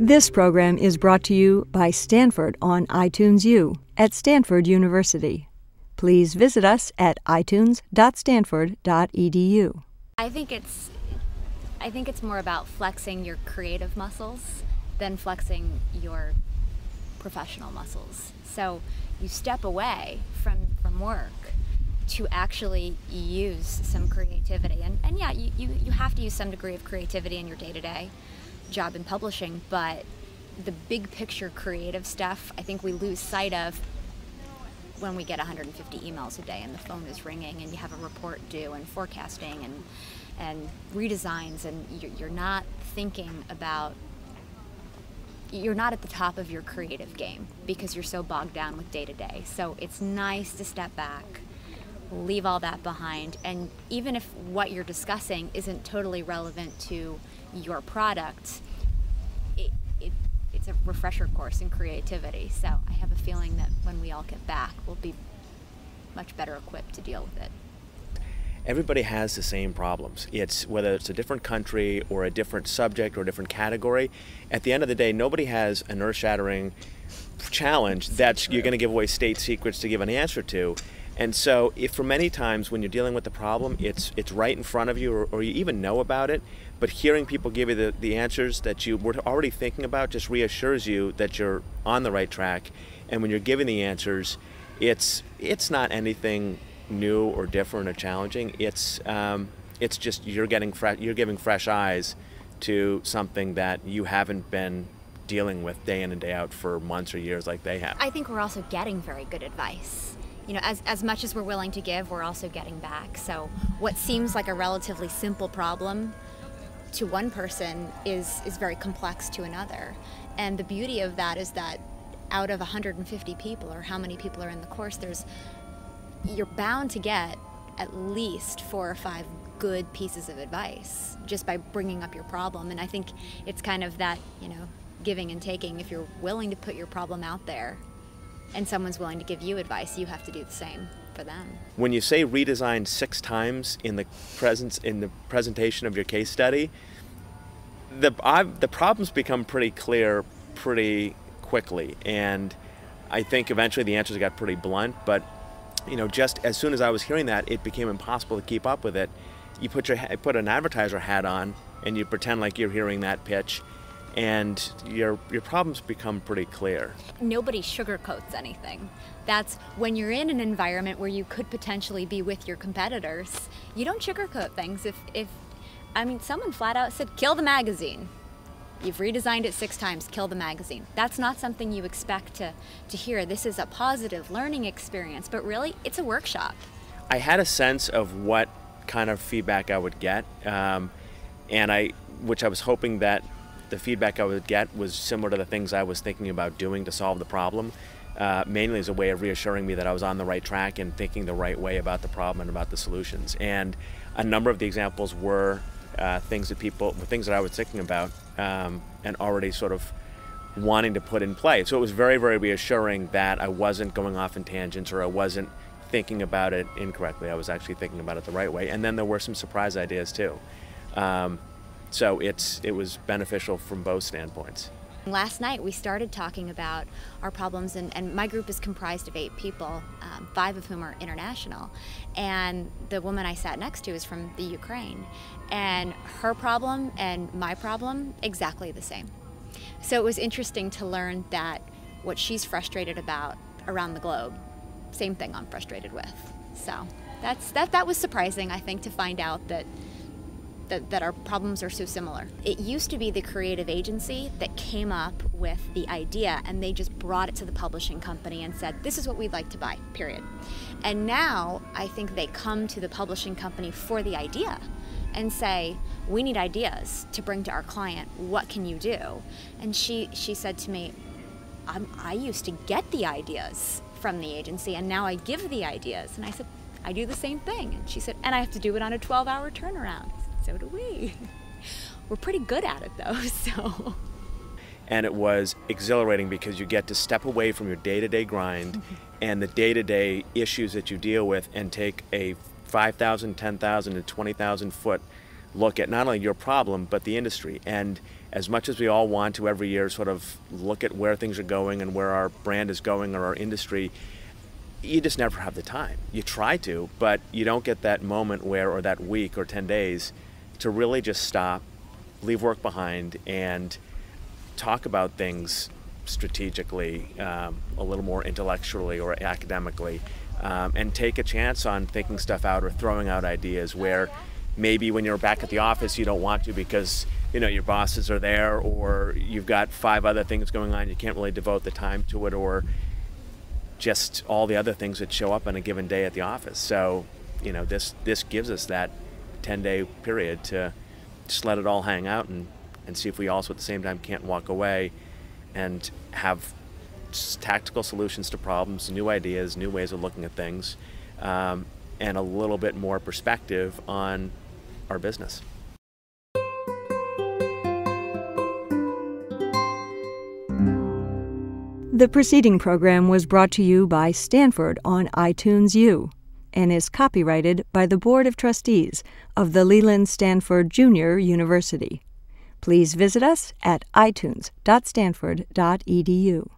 This program is brought to you by Stanford on iTunes U at Stanford University. Please visit us at itunes.stanford.edu. I think it's more about flexing your creative muscles than flexing your professional muscles. So you step away from work to actually use some creativity. And yeah, you have to use some degree of creativity in your day-to-day job in publishing, but the big picture creative stuff, I think we lose sight of when we get 150 emails a day and the phone is ringing and you have a report due and forecasting and redesigns, and you're not thinking about, you're not at the top of your creative game because you're so bogged down with day-to-day. So it's nice to step back, leave all that behind, and even if what you're discussing isn't totally relevant to your product, it's a refresher course in creativity. So I have a feeling that when we all get back, we'll be much better equipped to deal with it. Everybody has the same problems. It's whether it's a different country or a different subject or a different category. At the end of the day, nobody has an earth-shattering challenge that you're going to give away state secrets to give an answer to. And so if for many times when you're dealing with the problem, it's right in front of you, or you even know about it, but hearing people give you the answers that you were already thinking about just reassures you that you're on the right track. And when you're giving the answers, it's not anything new or different or challenging. It's just you're giving fresh eyes to something that you haven't been dealing with day in and day out for months or years like they have. I think we're also getting very good advice. You know, as much as we're willing to give, we're also getting back. So what seems like a relatively simple problem to one person is very complex to another. And the beauty of that is that out of 150 people, or how many people are in the course, you're bound to get at least 4 or 5 good pieces of advice just by bringing up your problem. And I think it's kind of that, giving and taking. If you're willing to put your problem out there and someone's willing to give you advice, you have to do the same for them. When you say redesign 6 times in the presentation of your case study, the problems become pretty clear pretty quickly. And I think eventually the answers got pretty blunt, but just as soon as I was hearing that, it became impossible to keep up with it. You put an advertiser hat on and you pretend like you're hearing that pitch, and your problems become pretty clear. Nobody sugarcoats anything. That's when you're in an environment where you could potentially be with your competitors, you don't sugarcoat things. Someone flat out said, kill the magazine. You've redesigned it 6 times, kill the magazine. That's not something you expect to hear. This is a positive learning experience, but really, it's a workshop. I had a sense of what kind of feedback I would get, which I was hoping that the feedback I would get was similar to the things I was thinking about doing to solve the problem, mainly as a way of reassuring me that I was on the right track and thinking the right way about the problem and about the solutions. And a number of the examples were things that I was thinking about and already sort of wanting to put in play. So it was very, very reassuring that I wasn't going off in tangents or I wasn't thinking about it incorrectly. I was actually thinking about it the right way. And then there were some surprise ideas too. So it was beneficial from both standpoints. Last night we started talking about our problems, and my group is comprised of 8 people, 5 of whom are international. And the woman I sat next to is from the Ukraine. And her problem and my problem, exactly the same. So it was interesting to learn that what she's frustrated about around the globe, same thing I'm frustrated with. So that was surprising, I think, to find out that our problems are so similar. It used to be the creative agency that came up with the idea, and they just brought it to the publishing company and said, this is what we'd like to buy, period. And now I think they come to the publishing company for the idea and say, we need ideas to bring to our client. What can you do? And she said to me, I used to get the ideas from the agency, and now I give the ideas. And I said, I do the same thing. And she said, and I have to do it on a 12-hour turnaround. So do we. We're pretty good at it though, so. And it was exhilarating because you get to step away from your day-to-day grind and the day-to-day issues that you deal with and take a 5,000, 10,000, and 20,000 foot look at not only your problem, but the industry. And as much as we all want to every year sort of look at where things are going and where our brand is going or our industry, you just never have the time. You try to, but you don't get that moment where, or that week or 10 days, to really just stop, leave work behind, and talk about things strategically, a little more intellectually or academically, and take a chance on thinking stuff out or throwing out ideas where maybe when you're back at the office you don't want to because your bosses are there, or you've got 5 other things going on, you can't really devote the time to it, or just all the other things that show up on a given day at the office. So this gives us that 10-day period to just let it all hang out and see if we also at the same time can't walk away and have tactical solutions to problems, new ideas, new ways of looking at things, and a little bit more perspective on our business. The preceding program was brought to you by Stanford on iTunes U and is copyrighted by the Board of Trustees of the Leland Stanford Junior University. Please visit us at itunes.stanford.edu.